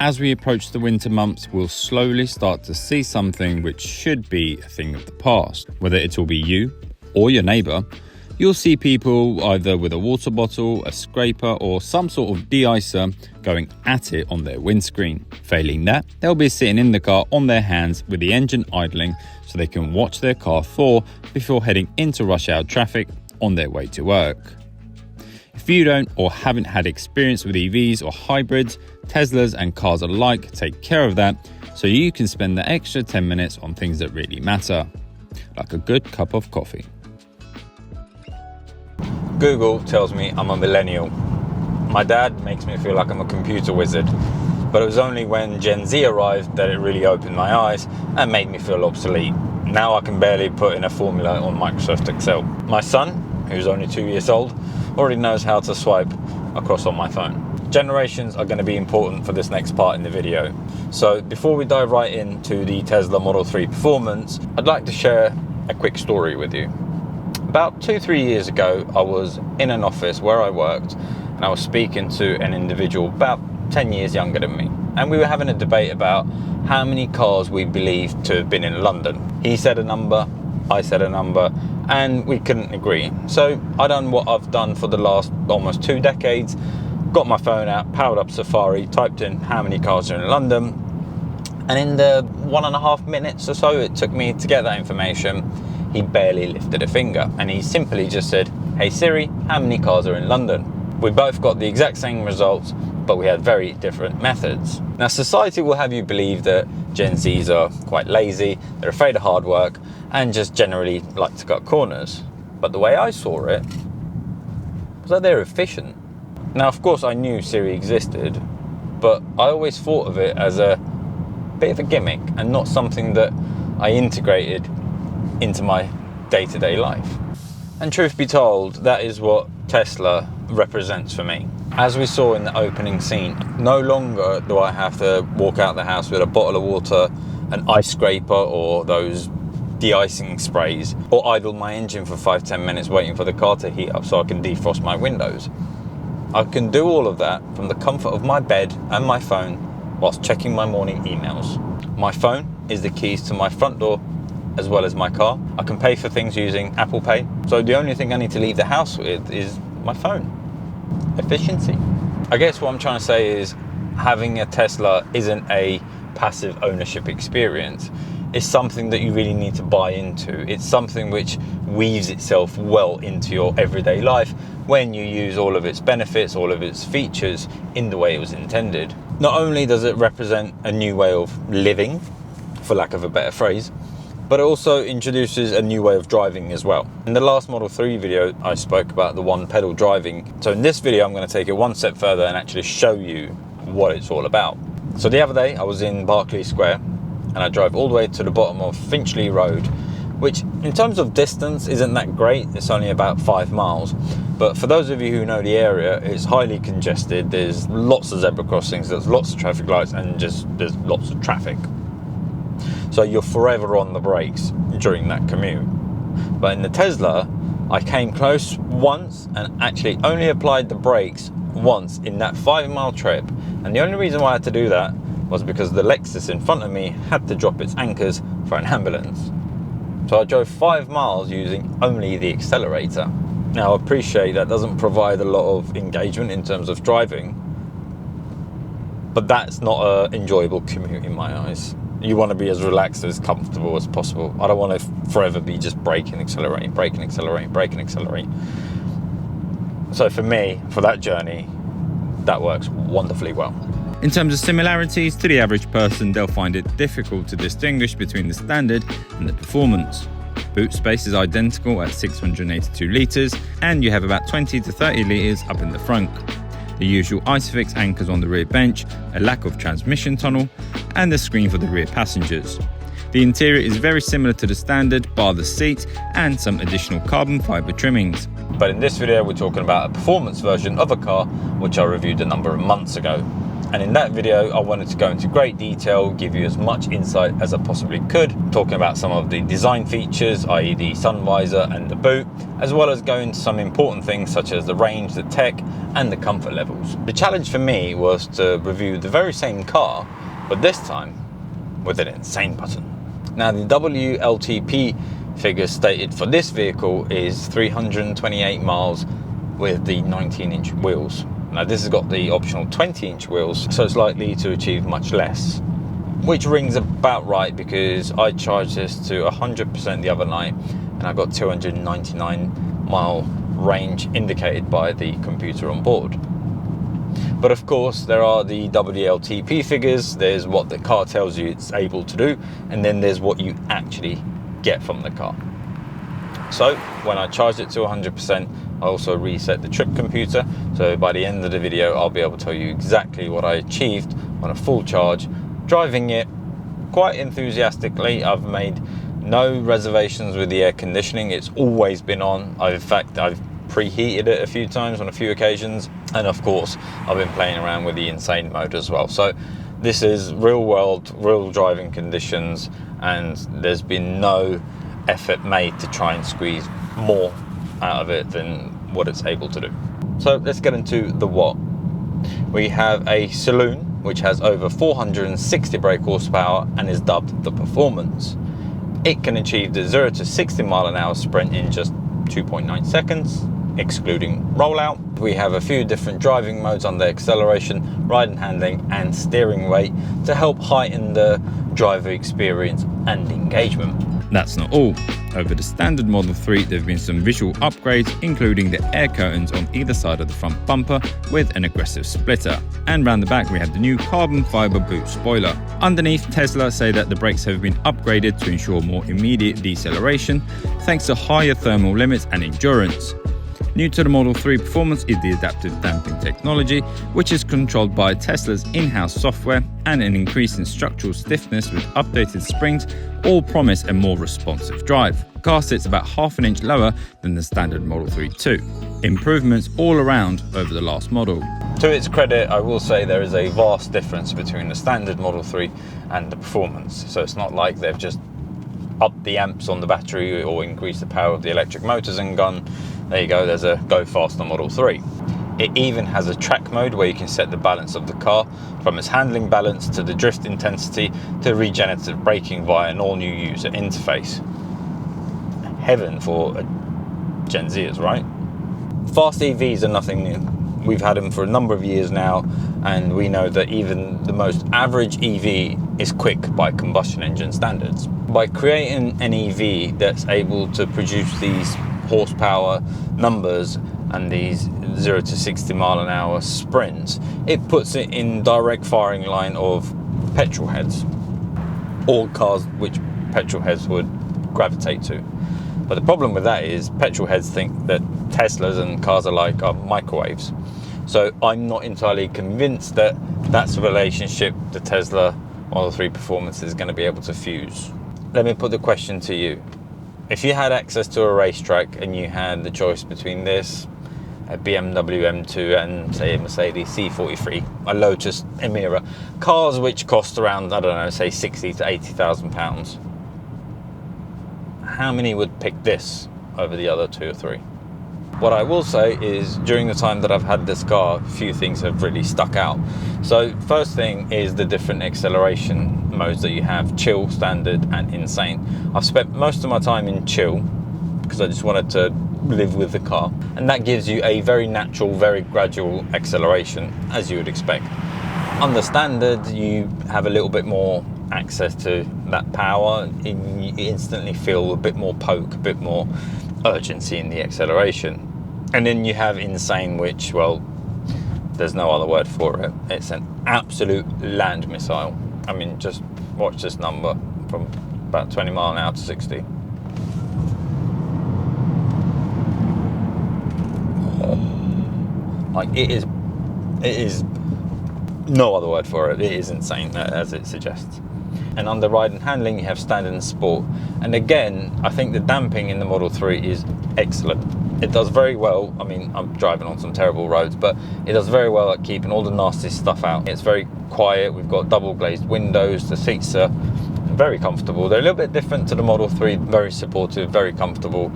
As we approach the winter months, we'll slowly start to see something which should be a thing of the past. Whether it will be you or your neighbour, you'll see people either with a water bottle, a scraper or some sort of de-icer going at it on their windscreen. Failing that, they'll be sitting in the car on their hands with the engine idling so they can watch their car thaw before heading into rush hour traffic on their way to work. If you don't or haven't had experience with EVs or hybrids, Teslas and cars alike take care of that so you can spend the extra 10 minutes on things that really matter, like a good cup of coffee. Google tells me I'm a millennial. My dad makes me feel like I'm a computer wizard, but it was only when Gen Z arrived that it really opened my eyes and made me feel obsolete. Now I can barely put in a formula on Microsoft Excel. My son, who's only 2 years old, already knows how to swipe across on my phone. Generations are going to be important for this next part in the video. So before we dive right into the Tesla Model 3 performance, I'd like to share a quick story with you. About 2-3 years ago, I was in an office where I worked and I was speaking to an individual about 10 years younger than me. And we were having a debate about how many cars we believed to have been in London. He said a number, I said a number, and we couldn't agree. So I done what I've done for the last almost 2 decades, got my phone out, powered up Safari, typed in how many cars are in London, and in the 1.5 minutes or so it took me to get that information, he barely lifted a finger, and he simply just said, "Hey Siri, how many cars are in London?" We both got the exact same results, but we had very different methods. Now, society will have you believe that Gen Zs are quite lazy, they're afraid of hard work, and just generally like to cut corners. But the way I saw it was that they're efficient. Now, of course, I knew Siri existed, but I always thought of it as a bit of a gimmick and not something that I integrated into my day-to-day life. And truth be told, that is what Tesla represents for me. As we saw in the opening scene, no longer do I have to walk out the house with a bottle of water, an ice scraper or those de-icing sprays, or idle my engine for 5-10 minutes waiting for the car to heat up so I can defrost my windows. I can do all of that from the comfort of my bed and my phone whilst checking my morning emails. My phone is the keys to my front door as well as my car. I can pay for things using Apple Pay. So the only thing I need to leave the house with is my phone. Efficiency. I guess what I'm trying to say is having a Tesla isn't a passive ownership experience. It's something that you really need to buy into. It's something which weaves itself well into your everyday life when you use all of its benefits, all of its features in the way it was intended. Not only does it represent a new way of living, for lack of a better phrase, but it also introduces a new way of driving as well. In the last Model 3 video, I spoke about the one pedal driving. So in this video, I'm going to take it one step further and actually show you what it's all about. So the other day, I was in Berkeley Square and I drove all the way to the bottom of Finchley Road, which in terms of distance isn't that great. It's only about 5 miles. But for those of you who know the area, it's highly congested. There's lots of zebra crossings, there's lots of traffic lights, and there's lots of traffic. So you're forever on the brakes during that commute. But in the Tesla, I came close once and actually only applied the brakes once in that 5-mile trip. And the only reason why I had to do that was because the Lexus in front of me had to drop its anchors for an ambulance. So I drove 5 miles using only the accelerator. Now I appreciate that doesn't provide a lot of engagement in terms of driving, but that's not an enjoyable commute in my eyes. You want to be as relaxed, as comfortable as possible. I don't want to forever be just braking, accelerating, braking, accelerating, braking, accelerating. So for me, for that journey, that works wonderfully well. In terms of similarities to the average person, they'll find it difficult to distinguish between the standard and the performance. Boot space is identical at 682 litres, and you have about 20 to 30 litres up in the front. The usual Isofix anchors on the rear bench, a lack of transmission tunnel, and the screen for the rear passengers. The interior is very similar to the standard, bar the seats and some additional carbon fiber trimmings. But in this video, we're talking about a performance version of a car which I reviewed a number of months ago. And in that video, I wanted to go into great detail, give you as much insight as I possibly could, talking about some of the design features, i.e. the sun visor and the boot, as well as go into some important things such as the range, the tech, and the comfort levels. The challenge for me was to review the very same car, but this time with an insane button. Now, the WLTP figures stated for this vehicle is 328 miles with the 19-inch wheels. Now, this has got the optional 20-inch wheels, so it's likely to achieve much less, which rings about right because I charged this to 100% the other night and I got 299 mile range indicated by the computer on board. But of course, there are the WLTP figures. There's what the car tells you it's able to do, and then there's what you actually get from the car. So when I charged it to 100%, I also reset the trip computer, so by the end of the video I'll be able to tell you exactly what I achieved on a full charge, driving it quite enthusiastically. I've made no reservations with the air conditioning. It's always been on. In fact, I've preheated it a few times on a few occasions, and of course I've been playing around with the insane mode as well. So this is real world, real driving conditions, and there's been no effort made to try and squeeze more out of it than what it's able to do. So let's get into the what. We have a saloon which has over 460 brake horsepower and is dubbed the Performance. It can achieve the 0 to 60 mile an hour sprint in just 2.9 seconds, excluding rollout. We have a few different driving modes under acceleration, ride and handling, and steering weight to help heighten the driver experience and engagement. That's not all. Over the standard Model 3, there have been some visual upgrades, including the air curtains on either side of the front bumper with an aggressive splitter. And round the back, we have the new carbon fiber boot spoiler. Underneath, Tesla say that the brakes have been upgraded to ensure more immediate deceleration, thanks to higher thermal limits and endurance. New to the Model 3 Performance is the adaptive damping technology, which is controlled by Tesla's in-house software, and an increase in structural stiffness with updated springs all promise a more responsive drive. The car sits about half an inch lower than the standard Model 3 2. Improvements all around over the last model. To its credit, I will say there is a vast difference between the standard Model 3 and the Performance. So it's not like they've just upped the amps on the battery or increased the power of the electric motors and gone, there you go, there's a go faster Model 3. It even has a track mode where you can set the balance of the car, from its handling balance to the drift intensity to regenerative braking via an all-new user interface. Heaven for Gen Zers, right? Fast EVs are nothing new. We've had them for a number of years now, and we know that even the most average EV is quick by combustion engine standards. By creating an EV that's able to produce these horsepower numbers and these 0 to 60 mile an hour sprints, it puts it in direct firing line of petrol heads, or cars which petrol heads would gravitate to. But the problem with that is petrol heads think that Teslas and cars alike are microwaves. So I'm not entirely convinced that that's a relationship the Tesla Model 3 Performance is going to be able to fuse. Let me put the question to you. If you had access to a racetrack and you had the choice between this, a BMW M2 and say a Mercedes C43, a Lotus Emira, cars which cost around, I don't know, say 60 to 80,000 pounds, how many would pick this over the other two or three? What I will say is, during the time that I've had this car, a few things have really stuck out. So first thing is the different acceleration modes that you have: chill, standard, and insane. I've spent most of my time in chill because I just wanted to live with the car, and that gives you a very natural, very gradual acceleration, as you would expect. On the standard, you have a little bit more access to that power, and you instantly feel a bit more poke, a bit more urgency in the acceleration. And then you have insane, which, well, there's no other word for it. It's an absolute land missile. I mean, just watch this number from about 20 mile an hour to 60. Like, it is no other word for it. It is insane, as it suggests. And under ride and handling, you have standard and sport. And again, I think the damping in the Model 3 is excellent. It does very well. I mean, I'm driving on some terrible roads, but it does very well at keeping all the nasty stuff out. It's very quiet. We've got double glazed windows. The seats are very comfortable. They're a little bit different to the Model 3, very supportive, very comfortable.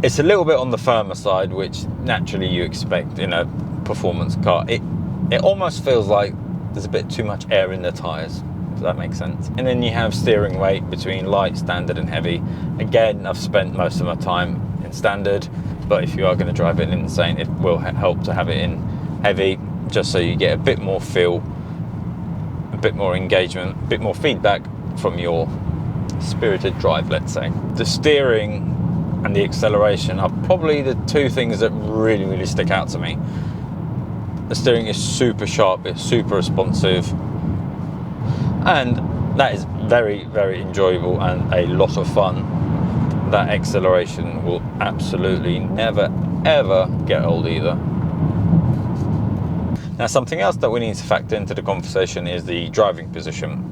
It's a little bit on the firmer side, which naturally you expect in a performance car. It almost feels like there's a bit too much air in the tyres. Does that make sense? And then you have steering weight between light, standard and heavy. Again, I've spent most of my time in standard, but if you are going to drive it in insane, it will help to have it in heavy, just so you get a bit more feel, a bit more engagement, a bit more feedback from your spirited drive, let's say. The steering and the acceleration are probably the two things that really stick out to me. The steering is super sharp, it's super responsive, and that is very enjoyable and a lot of fun. That acceleration will absolutely never ever get old either. Now, something else that we need to factor into the conversation is the driving position.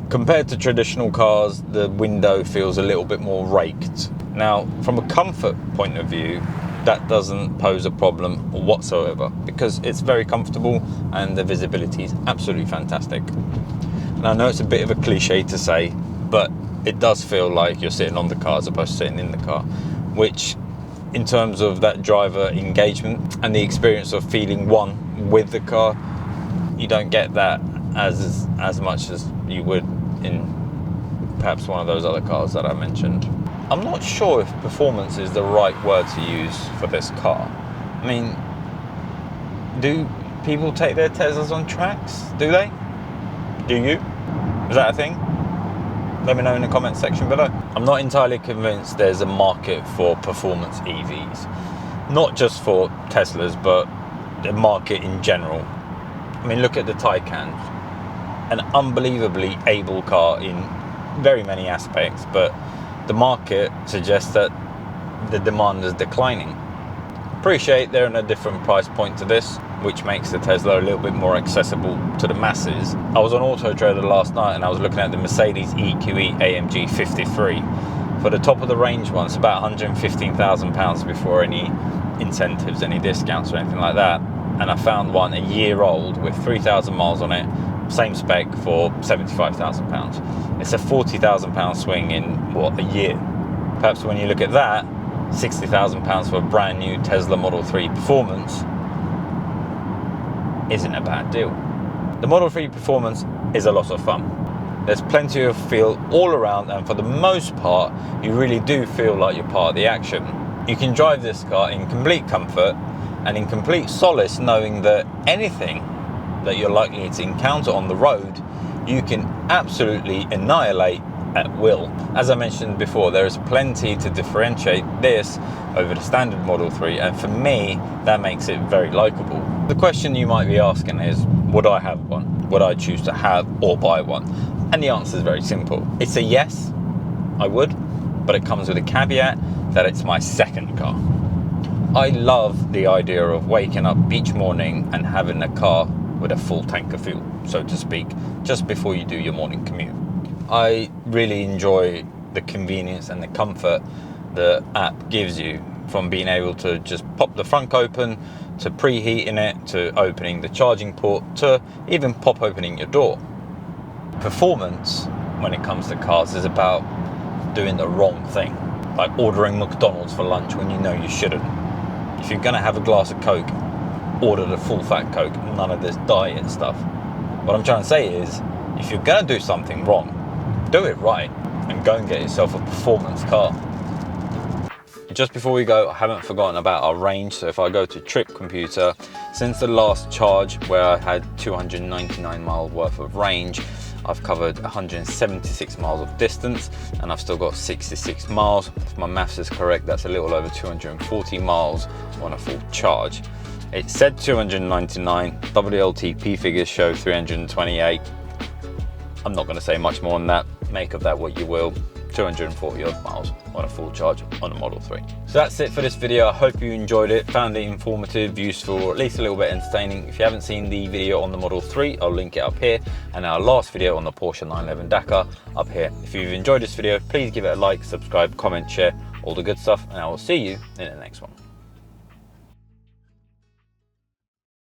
Compared to traditional cars, the window feels a little bit more raked. Now, from a comfort point of view, that doesn't pose a problem whatsoever, because it's very comfortable and the visibility is absolutely fantastic. And I know it's a bit of a cliche to say, but it does feel like you're sitting on the car as opposed to sitting in the car, which in terms of that driver engagement and the experience of feeling one with the car, you don't get that as much as you would in perhaps one of those other cars that I mentioned. I'm not sure if performance is the right word to use for this car. I mean, do people take their Teslas on tracks? Do they? Do you? Is that a thing? Let me know in the comment section below. I'm not entirely convinced there's a market for performance EVs. Not just for Teslas, but the market in general. I mean, look at the Taycan. An unbelievably able car in very many aspects, but the market suggests that the demand is declining. Appreciate they're in a different price point to this, which makes the Tesla a little bit more accessible to the masses. I was on Auto Trader last night and I was looking at the Mercedes EQE AMG 53. For the top of the range one, it's about £115,000 before any incentives, any discounts or anything like that. And I found one a year old with 3,000 miles on it, same spec, for £75,000. It's a £40,000 swing in, what, a year? Perhaps when you look at that, £60,000 for a brand new Tesla Model 3 Performance isn't a bad deal. The Model 3 Performance is a lot of fun. There's plenty of feel all around, and for the most part, you really do feel like you're part of the action. You can drive this car in complete comfort and in complete solace, knowing that anything that you're likely to encounter on the road, you can absolutely annihilate at will. As I mentioned before, there is plenty to differentiate this over the standard Model 3, and for me, that makes it very likable. The question you might be asking is, would I have one? Would I choose to have or buy one? And the answer is very simple. It's a yes, I would, but it comes with a caveat that it's my second car. I love the idea of waking up each morning and having a car with a full tank of fuel, so to speak, just before you do your morning commute. I really enjoy the convenience and the comfort the app gives you, from being able to just pop the front open, to preheating it, to opening the charging port, to even pop opening your door. Performance, when it comes to cars, is about doing the wrong thing, like ordering McDonald's for lunch when you know you shouldn't. If you're gonna have a glass of Coke, order the full fat Coke, none of this diet stuff. What I'm trying to say is, if you're gonna do something wrong, do it right and go and get yourself a performance car. Just before we go, I haven't forgotten about our range. So if I go to Trip Computer, since the last charge where I had 299 miles worth of range, I've covered 176 miles of distance and I've still got 66 miles. If my maths is correct, that's a little over 240 miles on a full charge. It said 299, WLTP figures show 328. I'm not going to say much more on that. Make of that what you will. 240 odd miles on a full charge on a Model 3. So that's it for this video. I hope you enjoyed it, found it informative, useful, or at least a little bit entertaining. If you haven't seen the video on the Model 3, I'll link it up here, and our last video on the Porsche 911 Dakar up here. If you've enjoyed this video, please give it a like, subscribe, comment, share, all the good stuff, and I will see you in the next one.